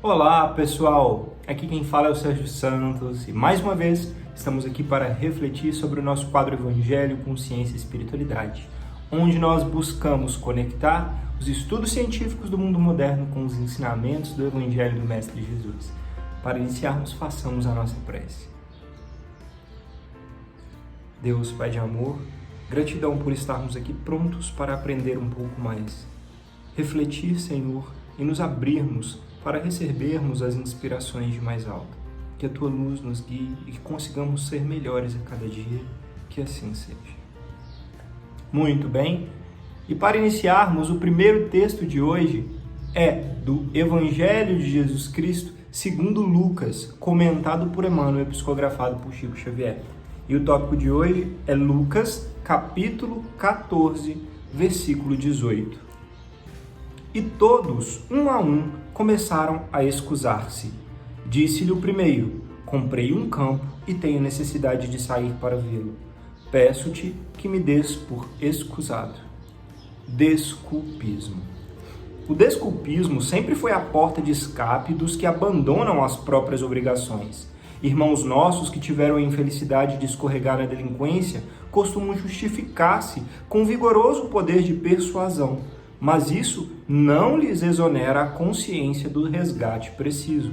Olá pessoal, aqui quem fala é o Sérgio Santos e mais uma vez estamos aqui para refletir sobre o nosso quadro Evangelho, Consciência e Espiritualidade, onde nós buscamos conectar os estudos científicos do mundo moderno com os ensinamentos do Evangelho do Mestre Jesus. Para iniciarmos, façamos a nossa prece. Deus, Pai de amor, gratidão por estarmos aqui prontos para aprender um pouco mais. Refletir, Senhor, e nos abrirmos para recebermos as inspirações de mais alto. Que a Tua luz nos guie e que consigamos ser melhores a cada dia, que assim seja. Muito bem, e para iniciarmos, o primeiro texto de hoje é do Evangelho de Jesus Cristo segundo Lucas, comentado por Emmanuel e psicografado por Chico Xavier. E o tópico de hoje é Lucas, capítulo 14, versículo 18. E todos, um a um, começaram a excusar-se. Disse-lhe o primeiro: comprei um campo e tenho necessidade de sair para vê-lo. Peço-te que me des por excusado. Desculpismo. O desculpismo sempre foi a porta de escape dos que abandonam as próprias obrigações. Irmãos nossos que tiveram a infelicidade de escorregar na delinquência costumam justificar-se com vigoroso poder de persuasão, mas isso não lhes exonera a consciência do resgate preciso.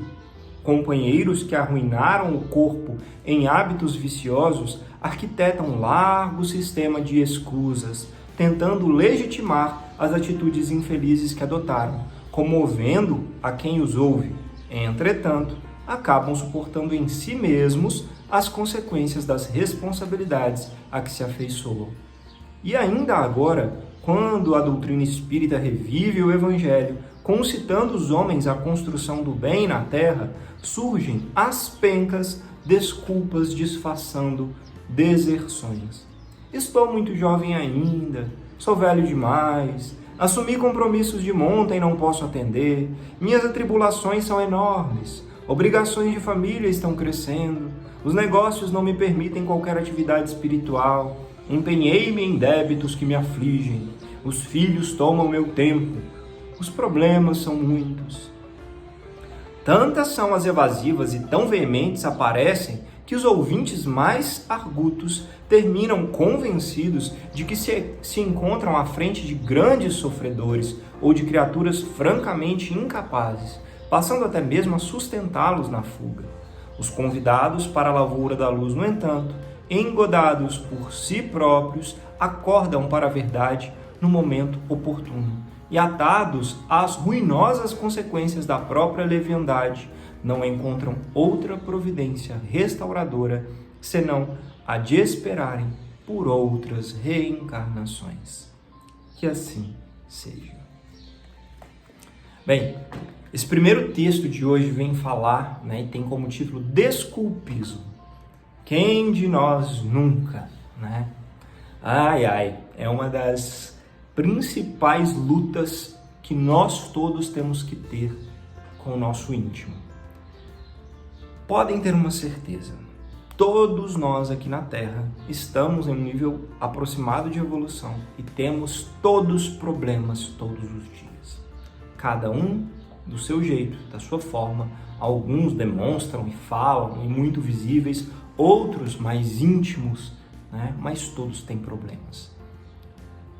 Companheiros que arruinaram o corpo em hábitos viciosos arquitetam um largo sistema de escusas, tentando legitimar as atitudes infelizes que adotaram, comovendo a quem os ouve. Entretanto, acabam suportando em si mesmos as consequências das responsabilidades a que se afeiçoam. E ainda agora, quando a doutrina espírita revive o Evangelho, concitando os homens à construção do bem na terra, surgem as pencas, desculpas disfarçando deserções. Estou muito jovem ainda, sou velho demais, assumi compromissos de monta e não posso atender, minhas atribulações são enormes, obrigações de família estão crescendo, os negócios não me permitem qualquer atividade espiritual, empenhei-me em débitos que me afligem, os filhos tomam meu tempo, os problemas são muitos. Tantas são as evasivas e tão veementes aparecem que os ouvintes mais argutos terminam convencidos de que se encontram à frente de grandes sofredores ou de criaturas francamente incapazes, passando até mesmo a sustentá-los na fuga. Os convidados para a lavoura da luz, no entanto, engodados por si próprios, acordam para a verdade no momento oportuno e, atados às ruinosas consequências da própria leviandade, não encontram outra providência restauradora senão a de esperarem por outras reencarnações. Que assim seja. Bem, esse primeiro texto de hoje vem falar, e tem como título Desculpismo. Quem de nós nunca, é uma das principais lutas que nós todos temos que ter com o nosso íntimo. Podem ter uma certeza, todos nós aqui na Terra estamos em um nível aproximado de evolução e temos todos problemas todos os dias. Cada um do seu jeito, da sua forma, alguns demonstram e falam e muito visíveis, outros mais íntimos, mas todos têm problemas.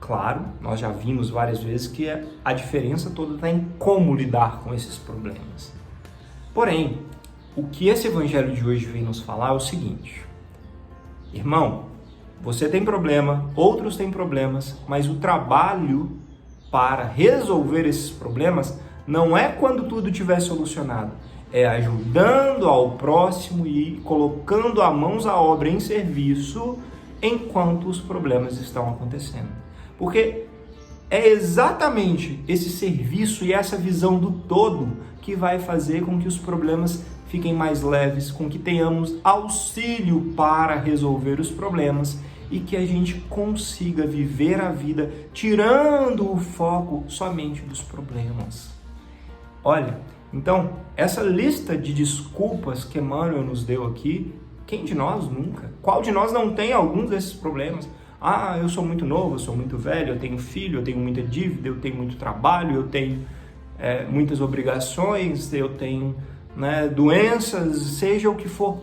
Claro, nós já vimos várias vezes que a diferença toda está em como lidar com esses problemas. Porém, o que esse evangelho de hoje vem nos falar é o seguinte: irmão, você tem problema, outros têm problemas, mas o trabalho para resolver esses problemas não é quando tudo estiver solucionado, é ajudando ao próximo e colocando as mãos à obra em serviço enquanto os problemas estão acontecendo. Porque é exatamente esse serviço e essa visão do todo que vai fazer com que os problemas fiquem mais leves, com que tenhamos auxílio para resolver os problemas e que a gente consiga viver a vida tirando o foco somente dos problemas. Olha, então, essa lista de desculpas que Emmanuel nos deu aqui, quem de nós nunca? Qual de nós não tem alguns desses problemas? Eu sou muito novo, eu sou muito velho, eu tenho filho, eu tenho muita dívida, eu tenho muito trabalho, eu tenho muitas obrigações, eu tenho doenças, seja o que for.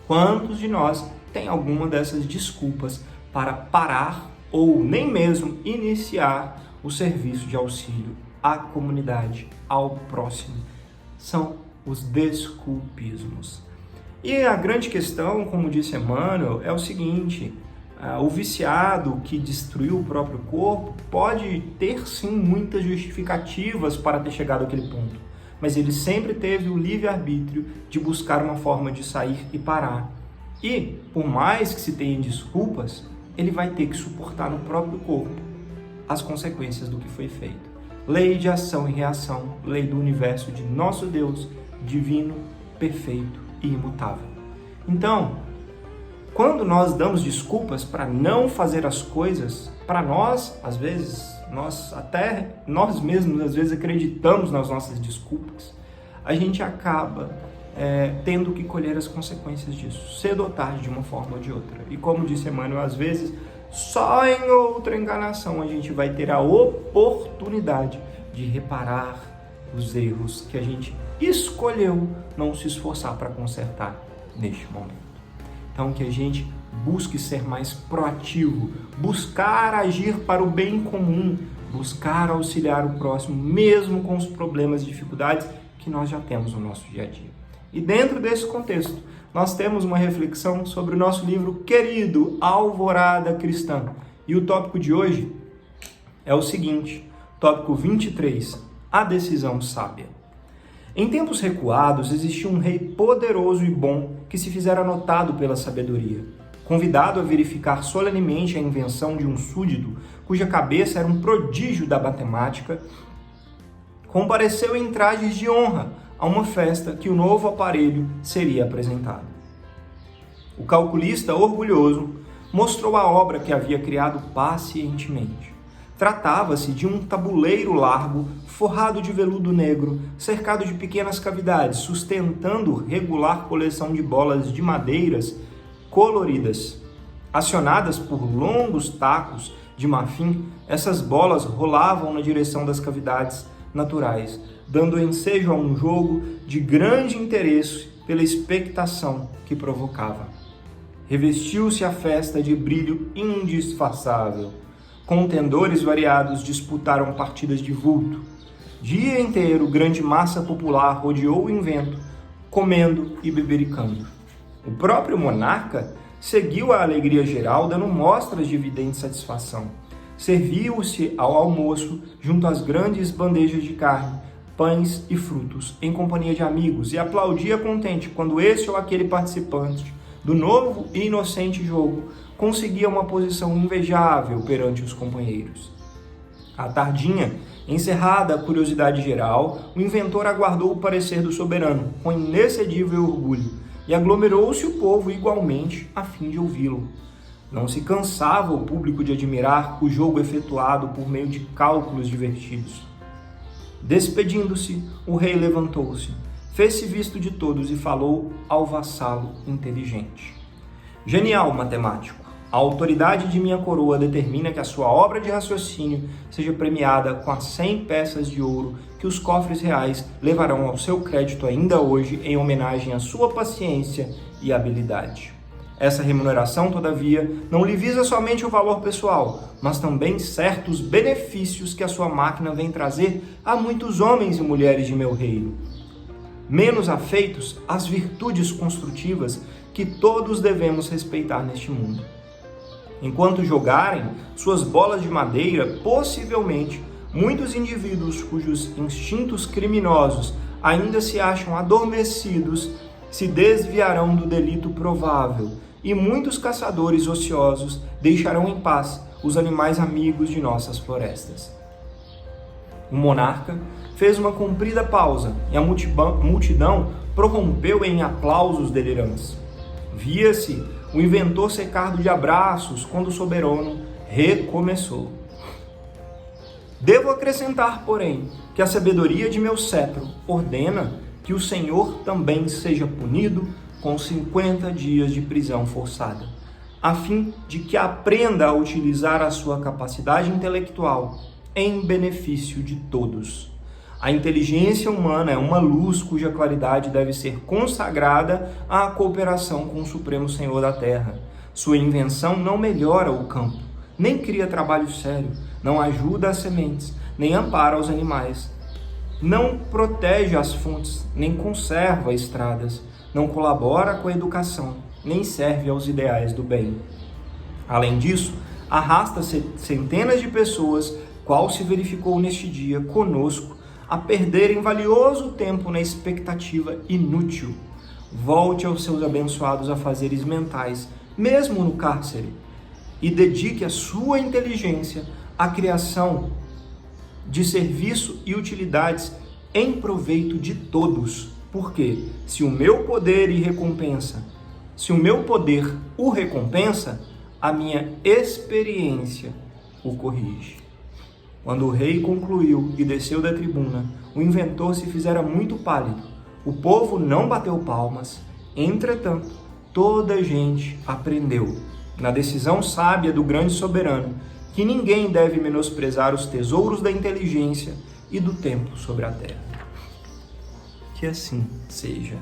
Quantos de nós tem alguma dessas desculpas para parar ou nem mesmo iniciar o serviço de auxílio à comunidade, ao próximo? São os desculpismos. E a grande questão, como disse Emmanuel, é o seguinte: o viciado que destruiu o próprio corpo pode ter sim muitas justificativas para ter chegado àquele ponto, mas ele sempre teve o livre-arbítrio de buscar uma forma de sair e parar. E, por mais que se tenha desculpas, ele vai ter que suportar no próprio corpo as consequências do que foi feito. Lei de ação e reação, lei do universo de nosso Deus, divino, perfeito e imutável. Então, quando nós damos desculpas para não fazer as coisas, para nós, às vezes, nós mesmos às vezes acreditamos nas nossas desculpas, a gente acaba tendo que colher as consequências disso, cedo ou tarde, de uma forma ou de outra. E como disse Emmanuel, às vezes, só em outra encarnação a gente vai ter a oportunidade de reparar os erros que a gente escolheu não se esforçar para consertar neste momento. Então, que a gente busque ser mais proativo, buscar agir para o bem comum, buscar auxiliar o próximo, mesmo com os problemas e dificuldades que nós já temos no nosso dia a dia. E dentro desse contexto, nós temos uma reflexão sobre o nosso livro querido, Alvorada Cristã. E o tópico de hoje é o seguinte, tópico 23, a decisão sábia. Em tempos recuados, existia um rei poderoso e bom que se fizera notado pela sabedoria. Convidado a verificar solenemente a invenção de um súdito, cuja cabeça era um prodígio da matemática, compareceu em trajes de honra a uma festa que o novo aparelho seria apresentado. O calculista, orgulhoso, mostrou a obra que havia criado pacientemente. Tratava-se de um tabuleiro largo, forrado de veludo negro, cercado de pequenas cavidades, sustentando regular coleção de bolas de madeiras coloridas. Acionadas por longos tacos de marfim, essas bolas rolavam na direção das cavidades naturais, dando ensejo a um jogo de grande interesse pela expectação que provocava. Revestiu-se a festa de brilho indisfarçável. Contendores variados disputaram partidas de vulto. Dia inteiro, grande massa popular rodeou o invento, comendo e bebericando. O próprio monarca seguiu a alegria geral, dando mostras de evidente satisfação. Serviu-se ao almoço junto às grandes bandejas de carne, pães e frutos, em companhia de amigos, e aplaudia contente quando esse ou aquele participante do novo e inocente jogo conseguia uma posição invejável perante os companheiros. À tardinha, encerrada a curiosidade geral, o inventor aguardou o parecer do soberano, com inexcedível orgulho, e aglomerou-se o povo igualmente a fim de ouvi-lo. Não se cansava o público de admirar o jogo efetuado por meio de cálculos divertidos. Despedindo-se, o rei levantou-se, fez-se visto de todos e falou ao vassalo inteligente. Genial matemático, a autoridade de minha coroa determina que a sua obra de raciocínio seja premiada com as 100 peças de ouro que os cofres reais levarão ao seu crédito ainda hoje em homenagem à sua paciência e habilidade. Essa remuneração, todavia, não lhe visa somente o valor pessoal, mas também certos benefícios que a sua máquina vem trazer a muitos homens e mulheres de meu reino, menos afeitos às virtudes construtivas que todos devemos respeitar neste mundo. Enquanto jogarem suas bolas de madeira, possivelmente, muitos indivíduos cujos instintos criminosos ainda se acham adormecidos se desviarão do delito provável, e muitos caçadores ociosos deixarão em paz os animais amigos de nossas florestas. O monarca fez uma comprida pausa e a multidão prorrompeu em aplausos delirantes. Via-se o inventor cercado de abraços quando o soberano recomeçou. Devo acrescentar, porém, que a sabedoria de meu cetro ordena que o Senhor também seja punido com 50 dias de prisão forçada, a fim de que aprenda a utilizar a sua capacidade intelectual em benefício de todos. A inteligência humana é uma luz cuja claridade deve ser consagrada à cooperação com o Supremo Senhor da Terra. Sua invenção não melhora o campo, nem cria trabalho sério, não ajuda as sementes, nem ampara os animais, não protege as fontes, nem conserva estradas, não colabora com a educação, nem serve aos ideais do bem. Além disso, arrasta centenas de pessoas, qual se verificou neste dia conosco, a perderem valioso tempo na expectativa inútil. Volte aos seus abençoados afazeres mentais, mesmo no cárcere, e dedique a sua inteligência à criação de serviço e utilidades em proveito de todos. Porque se o meu poder o recompensa, a minha experiência o corrige. Quando o rei concluiu e desceu da tribuna, o inventor se fizera muito pálido. O povo não bateu palmas. Entretanto, toda a gente aprendeu, na decisão sábia do grande soberano, que ninguém deve menosprezar os tesouros da inteligência e do tempo sobre a terra. Que assim seja.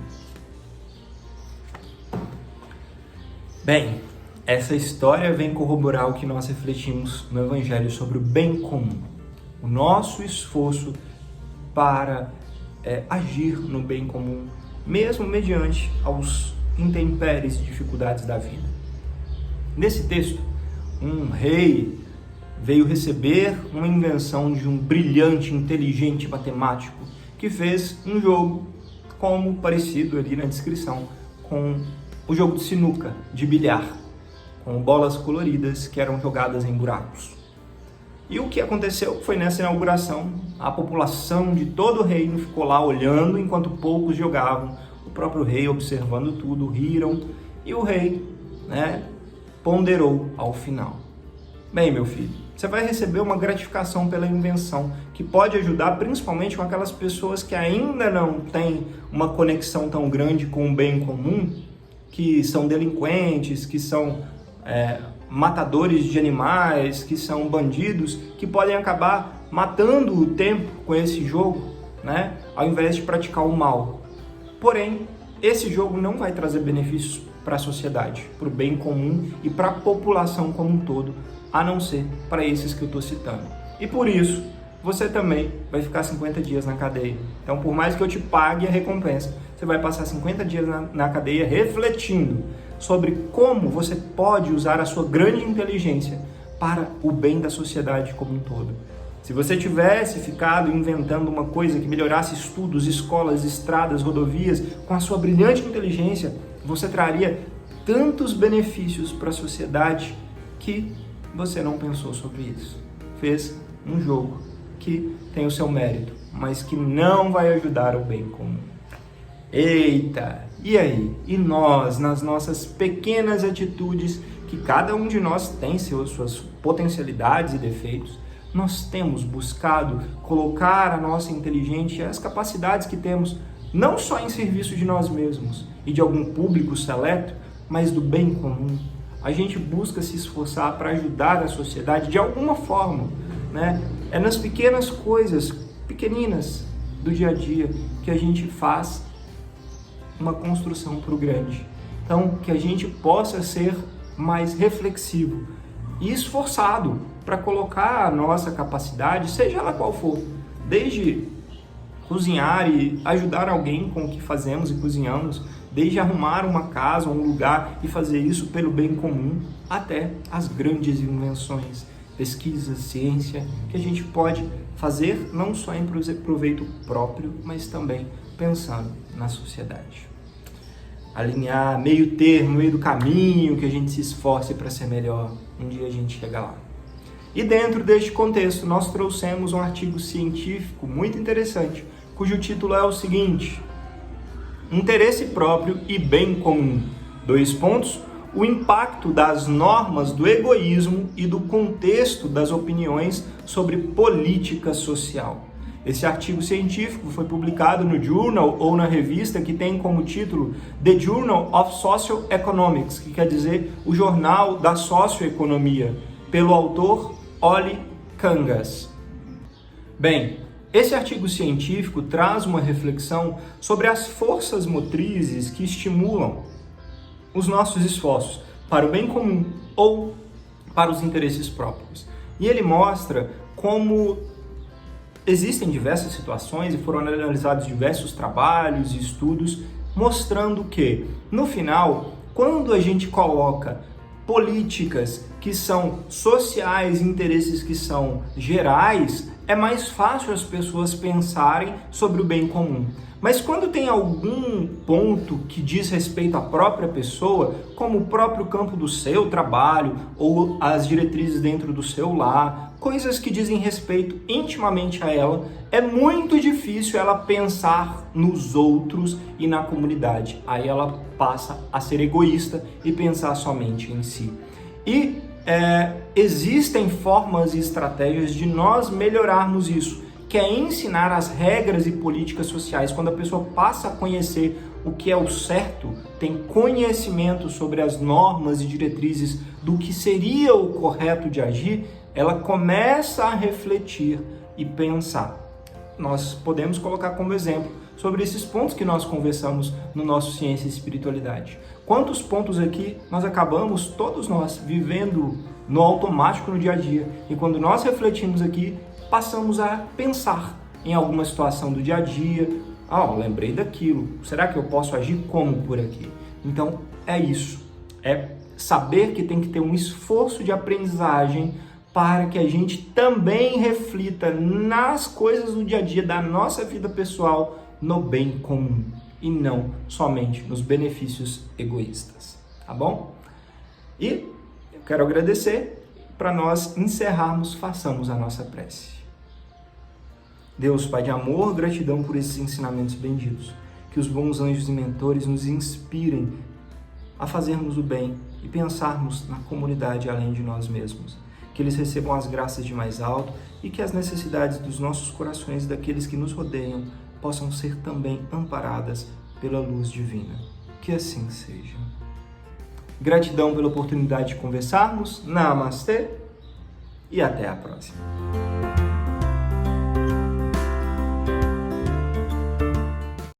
Bem, essa história vem corroborar o que nós refletimos no Evangelho sobre o bem comum. O nosso esforço para agir no bem comum, mesmo mediante aos intempéries e dificuldades da vida. Nesse texto, um rei veio receber uma invenção de um brilhante, inteligente matemático que fez um jogo como parecido ali na descrição com o jogo de sinuca, de bilhar, com bolas coloridas que eram jogadas em buracos. E o que aconteceu foi nessa inauguração, a população de todo o reino ficou lá olhando enquanto poucos jogavam, o próprio rei observando tudo, riram, e o rei, ponderou ao final. Bem, meu filho, você vai receber uma gratificação pela invenção, que pode ajudar principalmente com aquelas pessoas que ainda não têm uma conexão tão grande com o bem comum, que são delinquentes, que são matadores de animais, que são bandidos, que podem acabar matando o tempo com esse jogo, ao invés de praticar o mal. Porém, esse jogo não vai trazer benefícios para a sociedade, para o bem comum e para a população como um todo, a não ser para esses que eu estou citando. E por isso, você também vai ficar 50 dias na cadeia. Então, por mais que eu te pague a recompensa, você vai passar 50 dias na cadeia refletindo sobre como você pode usar a sua grande inteligência para o bem da sociedade como um todo. Se você tivesse ficado inventando uma coisa que melhorasse estudos, escolas, estradas, rodovias, com a sua brilhante inteligência, você traria tantos benefícios para a sociedade que você não pensou sobre isso. Fez um jogo que tem o seu mérito, mas que não vai ajudar o bem comum. Eita! E aí? E nós, nas nossas pequenas atitudes, que cada um de nós tem suas potencialidades e defeitos, nós temos buscado colocar a nossa inteligência, as capacidades que temos, não só em serviço de nós mesmos e de algum público seleto, mas do bem comum. A gente busca se esforçar para ajudar a sociedade de alguma forma, É nas pequenas coisas, pequeninas do dia a dia, que a gente faz uma construção para o grande. Então, que a gente possa ser mais reflexivo e esforçado para colocar a nossa capacidade, seja ela qual for, desde cozinhar e ajudar alguém com o que fazemos e cozinhamos, desde arrumar uma casa, um lugar e fazer isso pelo bem comum, até as grandes invenções, pesquisa, ciência, que a gente pode fazer não só em proveito próprio, mas também pensando na sociedade. Alinhar meio termo, meio do caminho, que a gente se esforce para ser melhor. Um dia a gente chega lá. E dentro deste contexto, nós trouxemos um artigo científico muito interessante, cujo título é o seguinte: Interesse próprio e bem comum. : o impacto das normas do egoísmo e do contexto das opiniões sobre política social. Esse artigo científico foi publicado no Journal ou na revista que tem como título The Journal of Social Economics, que quer dizer o Jornal da Socioeconomia, pelo autor Oli Kangas. Bem, Esse artigo científico traz uma reflexão sobre as forças motrizes que estimulam os nossos esforços para o bem comum ou para os interesses próprios. E ele mostra como existem diversas situações e foram analisados diversos trabalhos e estudos mostrando que, no final, quando a gente coloca políticas que são sociais, interesses que são gerais, é mais fácil as pessoas pensarem sobre o bem comum. Mas quando tem algum ponto que diz respeito à própria pessoa, como o próprio campo do seu trabalho ou as diretrizes dentro do seu lar, coisas que dizem respeito intimamente a ela, é muito difícil ela pensar nos outros e na comunidade. Aí ela passa a ser egoísta e pensar somente em si. E existem formas e estratégias de nós melhorarmos isso, que é ensinar as regras e políticas sociais. Quando a pessoa passa a conhecer o que é o certo, tem conhecimento sobre as normas e diretrizes do que seria o correto de agir, ela começa a refletir e pensar. Nós podemos colocar como exemplo sobre esses pontos que nós conversamos no nosso Ciência e Espiritualidade. Quantos pontos aqui nós acabamos, todos nós, vivendo no automático no dia a dia. E quando nós refletimos aqui, passamos a pensar em alguma situação do dia a dia. Lembrei daquilo. Será que eu posso agir como por aqui? Então, é isso. É saber que tem que ter um esforço de aprendizagem para que a gente também reflita nas coisas do dia a dia da nossa vida pessoal, no bem comum e não somente nos benefícios egoístas, tá bom? E eu quero agradecer. Para nós encerrarmos, façamos a nossa prece. Deus, Pai de amor, gratidão por esses ensinamentos benditos. Que os bons anjos e mentores nos inspirem a fazermos o bem e pensarmos na comunidade além de nós mesmos. Que eles recebam as graças de mais alto e que as necessidades dos nossos corações e daqueles que nos rodeiam possam ser também amparadas pela luz divina. Que assim seja. Gratidão pela oportunidade de conversarmos. Namastê e até a próxima.